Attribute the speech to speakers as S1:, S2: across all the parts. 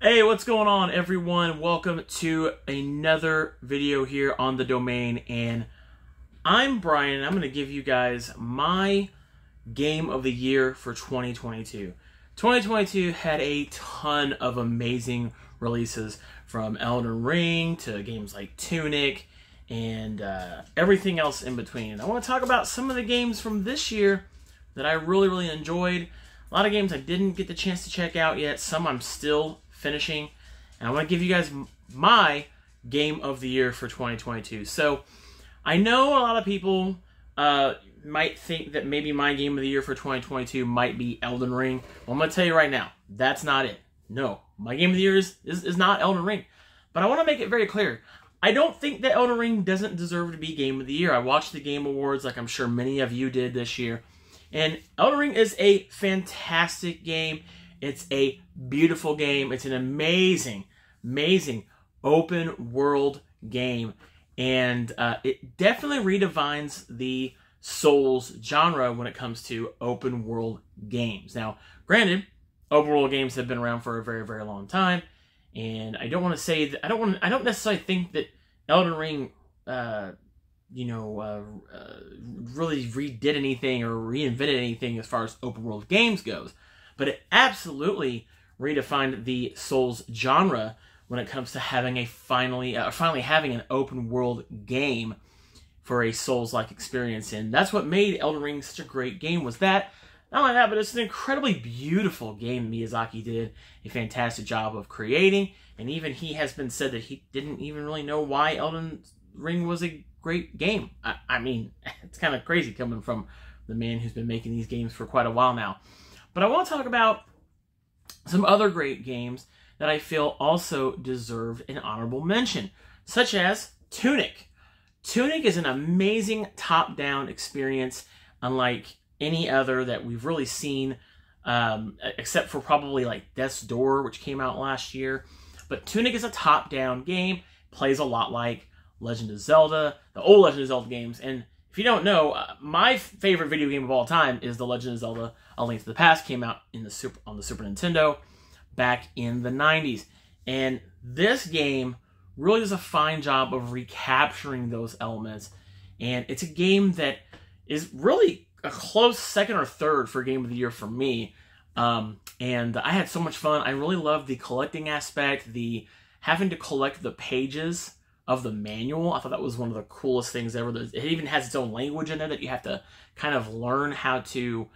S1: Hey, what's going on, everyone? Welcome to another video here on the domain, and I'm Brian, and I'm going to give you guys my game of the year for 2022. 2022 had a ton of amazing releases, from Elden Ring to games like Tunic and everything else in between. I want to talk about some of the games from this year that I really enjoyed. A lot of games I didn't get the chance to check out yet. Some I'm still finishing. And I want to give you guys my game of the year for 2022. So I know a lot of people might think that maybe my game of the year for 2022 might be Elden Ring. Well, I'm going to tell you right now, that's not it. No, my game of the year is not Elden Ring. But I want to make it very clear. I don't think that Elden Ring doesn't deserve to be game of the year. I watched the Game Awards like I'm sure many of you did this year. And Elden Ring is a fantastic game. It's a beautiful game. It's an amazing open world game. And it definitely redefines the Souls genre when it comes to open world games. Now, granted, open world games have been around for a very long time. And I don't want to say that, I don't necessarily think that Elden Ring, really redid anything or reinvented anything as far as open world games goes. But it absolutely redefined the Souls genre when it comes to having finally having an open world game for a Souls-like experience. And that's what made Elden Ring such a great game, was that. Not only that, but it's an incredibly beautiful game Miyazaki did a fantastic job of creating. And even he has been said that he didn't even really know why Elden Ring was a great game. I mean, it's kind of crazy coming from the man who's been making these games for quite a while now. But I want to talk about some other great games that I feel also deserve an honorable mention, such as Tunic. Tunic is an amazing top-down experience, unlike any other that we've really seen, except for probably like Death's Door, which came out last year. But Tunic is a top-down game, plays a lot like Legend of Zelda, the old Legend of Zelda games. And if you don't know, my favorite video game of all time is The Legend of Zelda: A Link to the Past. Came out on the Super Nintendo back in the 90s. And this game really does a fine job of recapturing those elements. And it's a game that is really a close second or third for Game of the Year for me. And I had so much fun. I really loved the collecting aspect, the having to collect the pages of the manual. I thought that was one of the coolest things ever. It even has its own language in there that you have to kind of learn how to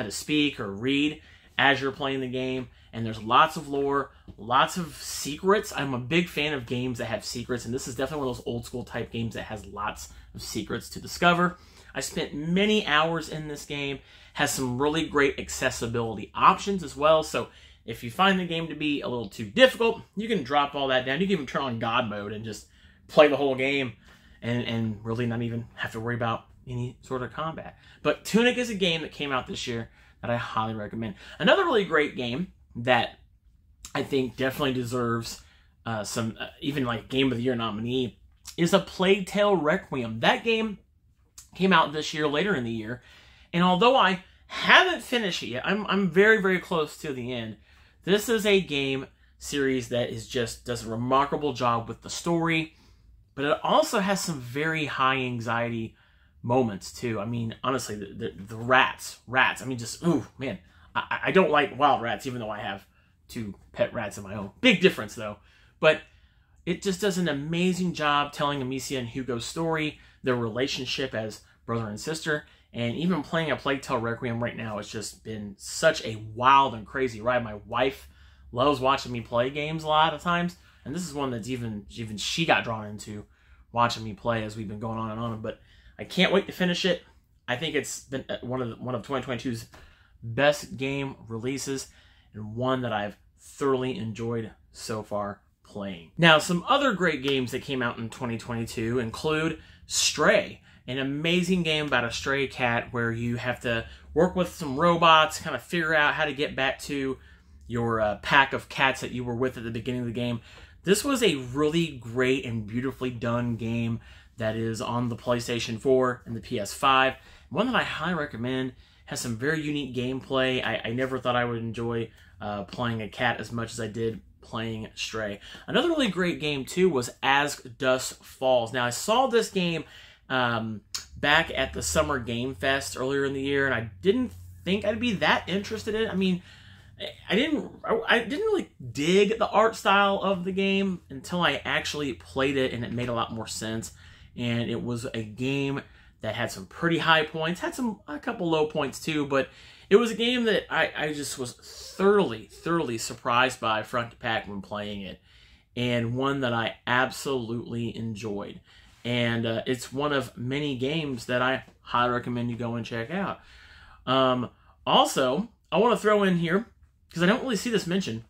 S1: speak or read as you're playing the game. And there's lots of lore, lots of secrets. I'm a big fan of games that have secrets, and this is definitely one of those old school type games that has lots of secrets to discover. I spent many hours in this game. Has some really great accessibility options as well. So if you find the game to be a little too difficult, you can drop all that down. You can even turn on God mode and just play the whole game and really not even have to worry about any sort of combat. But Tunic is a game that came out this year that I highly recommend. Another really great game that I think definitely deserves some even like Game of the Year nominee is A Plague Tale Requiem. That game came out this year, later in the year, and although I haven't finished it yet, I'm very close to the end. This is a game series that does a remarkable job with the story, but it also has some very high anxiety moments too. I mean, honestly, the rats. I mean, just ooh man, I don't like wild rats, even though I have 2 pet rats of my own. Big difference though, but it just does an amazing job telling Amicia and Hugo's story, their relationship as brother and sister, and even playing A Plague Tale Requiem right now has just been such a wild and crazy ride. My wife loves watching me play games a lot of times, and this is one that's even she got drawn into watching me play as we've been going on and on. But I can't wait to finish it. I think it's been one of 2022's best game releases, and one that I've thoroughly enjoyed so far playing. Now, some other great games that came out in 2022 include Stray, an amazing game about a stray cat where you have to work with some robots, kind of figure out how to get back to your pack of cats that you were with at the beginning of the game. This was a really great and beautifully done game that is on the PlayStation 4 and the PS5. One that I highly recommend. Has some very unique gameplay. I never thought I would enjoy playing a cat as much as I did playing Stray. Another really great game, too, was As Dusk Falls. Now, I saw this game back at the Summer Game Fest earlier in the year, and I didn't think I'd be that interested in it. I mean, I didn't really dig the art style of the game until I actually played it, and it made a lot more sense. And it was a game that had some pretty high points, had a couple low points too, but it was a game that I just was thoroughly surprised by front to back when playing it, and one that I absolutely enjoyed. And it's one of many games that I highly recommend you go and check out. Also, I want to throw in here, because I don't really see this mentioned,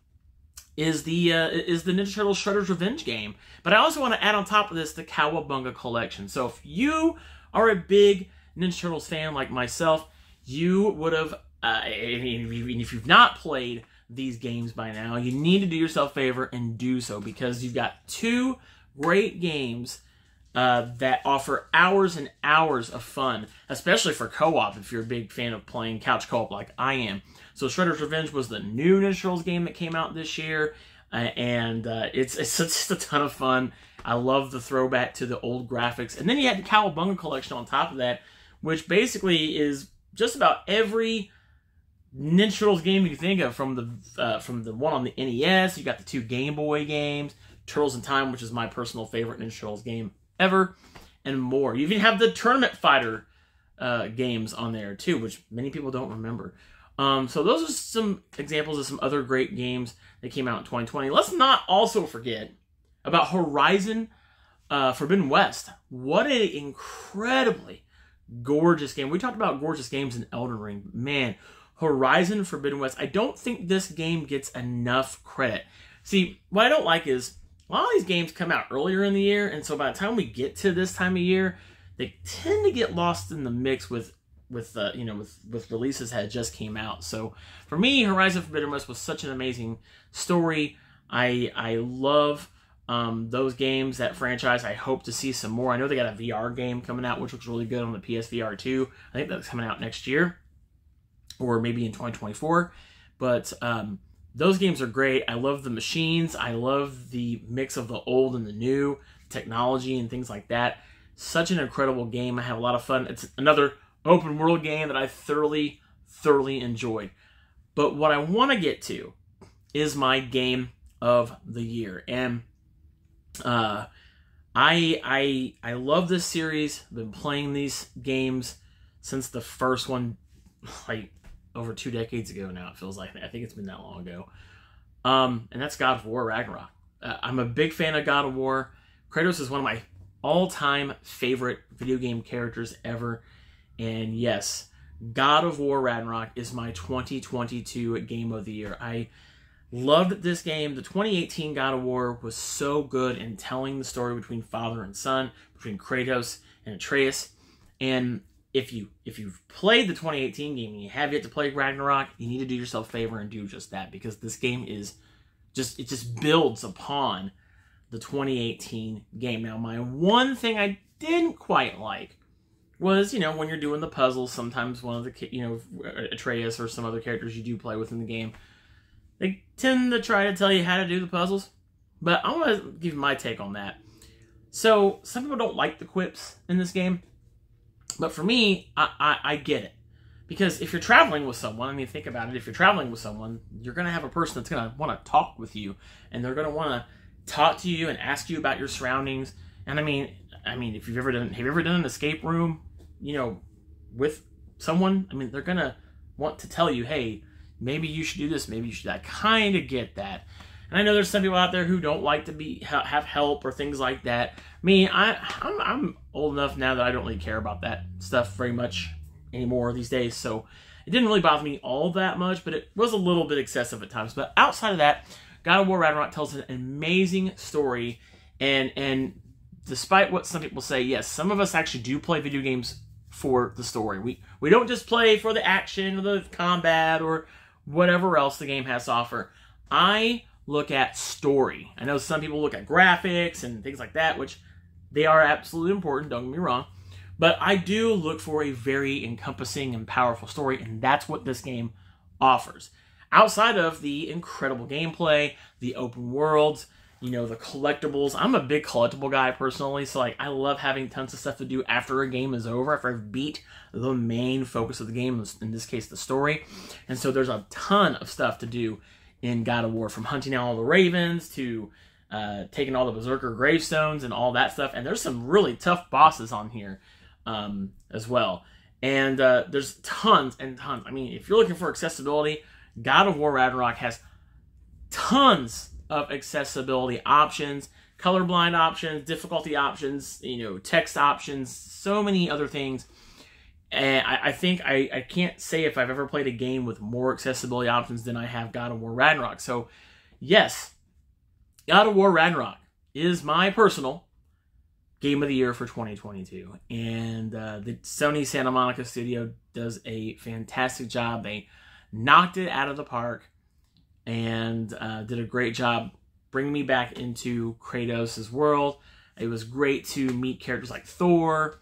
S1: is the Ninja Turtles Shredder's Revenge game. But I also want to add on top of this the Cowabunga Collection. So if you are a big Ninja Turtles fan like myself, you would have, if you've not played these games by now, you need to do yourself a favor and do so, because you've got two great games that offer hours and hours of fun, especially for co-op if you're a big fan of playing couch co-op like I am. So Shredder's Revenge was the new Ninja Turtles game that came out this year, and it's just a ton of fun. I love the throwback to the old graphics. And then you had the Cowabunga Collection on top of that, which basically is just about every Ninja Turtles game you can think of, from the one on the NES. You got the two Game Boy games, Turtles in Time, which is my personal favorite Ninja Turtles game ever, and more. You even have the Tournament Fighter games on there too, which many people don't remember. So those are some examples of some other great games that came out in 2020. Let's not also forget about Horizon Forbidden West. What an incredibly gorgeous game. We talked about gorgeous games in Elden Ring. Man, Horizon Forbidden West. I don't think this game gets enough credit. See, what I don't like is a lot of these games come out earlier in the year, and so by the time we get to this time of year, they tend to get lost in the mix with releases that just came out. So for me, Horizon Forbidden West was such an amazing story. I love those games, that franchise. I hope to see some more. I know they got a VR game coming out, which looks really good on the PSVR 2. I think that's coming out next year, or maybe in 2024. But those games are great. I love the machines. I love the mix of the old and the new technology and things like that. Such an incredible game. I have a lot of fun. It's another open world game that I thoroughly enjoyed. But what I want to get to is my game of the year. And I love this series. I've been playing these games since the first one, like over 2 decades ago now, it feels like. I think it's been that long ago. And that's God of War Ragnarok. I'm a big fan of God of War. Kratos is one of my all-time favorite video game characters ever. And yes, God of War Ragnarok is my 2022 game of the year. I loved this game. The 2018 God of War was so good in telling the story between father and son, between Kratos and Atreus. And if you've played the 2018 game and you have yet to play Ragnarok, you need to do yourself a favor and do just that, because this game is just builds upon the 2018 game. Now, my one thing I didn't quite like was, when you're doing the puzzles, sometimes one of the, Atreus or some other characters you do play with in the game, they tend to try to tell you how to do the puzzles. But I want to give you my take on that. So, some people don't like the quips in this game. But for me, I get it. Because if you're traveling with someone, think about it. If you're traveling with someone, you're going to have a person that's going to want to talk with you. And they're going to want to talk to you and ask you about your surroundings. And I mean, if have you ever done an escape room, with someone? they're going to want to tell you, hey, maybe you should do this, maybe you should. I kind of get that. And I know there's some people out there who don't like to have help or things like that. I'm old enough now that I don't really care about that stuff very much anymore these days. So it didn't really bother me all that much, but it was a little bit excessive at times. But outside of that, God of War Ragnarok tells an amazing story. And despite what some people say, yes, some of us actually do play video games for the story. We don't just play for the action or the combat or whatever else the game has to offer. I look at story. I know some people look at graphics and things like that, which they are absolutely important, don't get me wrong. But I do look for a very encompassing and powerful story, and that's what this game offers. outside of the incredible gameplay, the open worlds, you know, the collectibles. I'm a big collectible guy personally, so like I love having tons of stuff to do after a game is over, after I've beat the main focus of the game, in this case the story. And so there's a ton of stuff to do in God of War, from hunting down all the ravens to taking all the berserker gravestones and all that stuff. And there's some really tough bosses on here as well. And there's tons and tons. I mean, if you're looking for accessibility, God of War Ragnarok has tons of accessibility options, colorblind options, difficulty options, you know, text options, so many other things. And I think I can't say if I've ever played a game with more accessibility options than I have God of War Ragnarok. So, yes, God of War Ragnarok is my personal Game of the Year for 2022. And the Sony Santa Monica studio does a fantastic job. They knocked it out of the park and did a great job bringing me back into Kratos' world. It was great to meet characters like Thor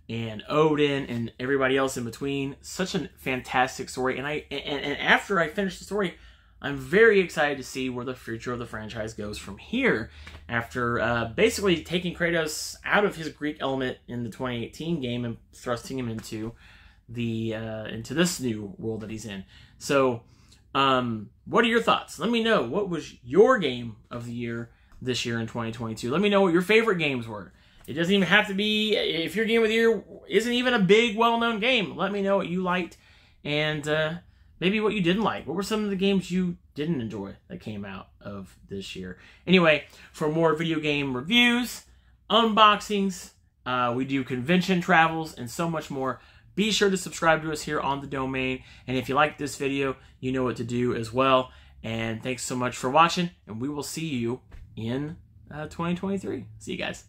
S1: and Odin and everybody else in between. Such a fantastic story. And after I finished the story, I'm very excited to see where the future of the franchise goes from here. After basically taking Kratos out of his Greek element in the 2018 game and thrusting him into this new world that he's in. So, what are your thoughts? Let me know. What was your game of the year this year in 2022? Let me know what your favorite games were. It doesn't even have to be, if your game of the year isn't even a big, well-known game, let me know what you liked and maybe what you didn't like. What were some of the games you didn't enjoy that came out of this year? Anyway, for more video game reviews, unboxings, we do convention travels, and so much more. Be sure to subscribe to us here on The Domain. And if you like this video, you know what to do as well. And thanks so much for watching, and we will see you in 2023. See you guys.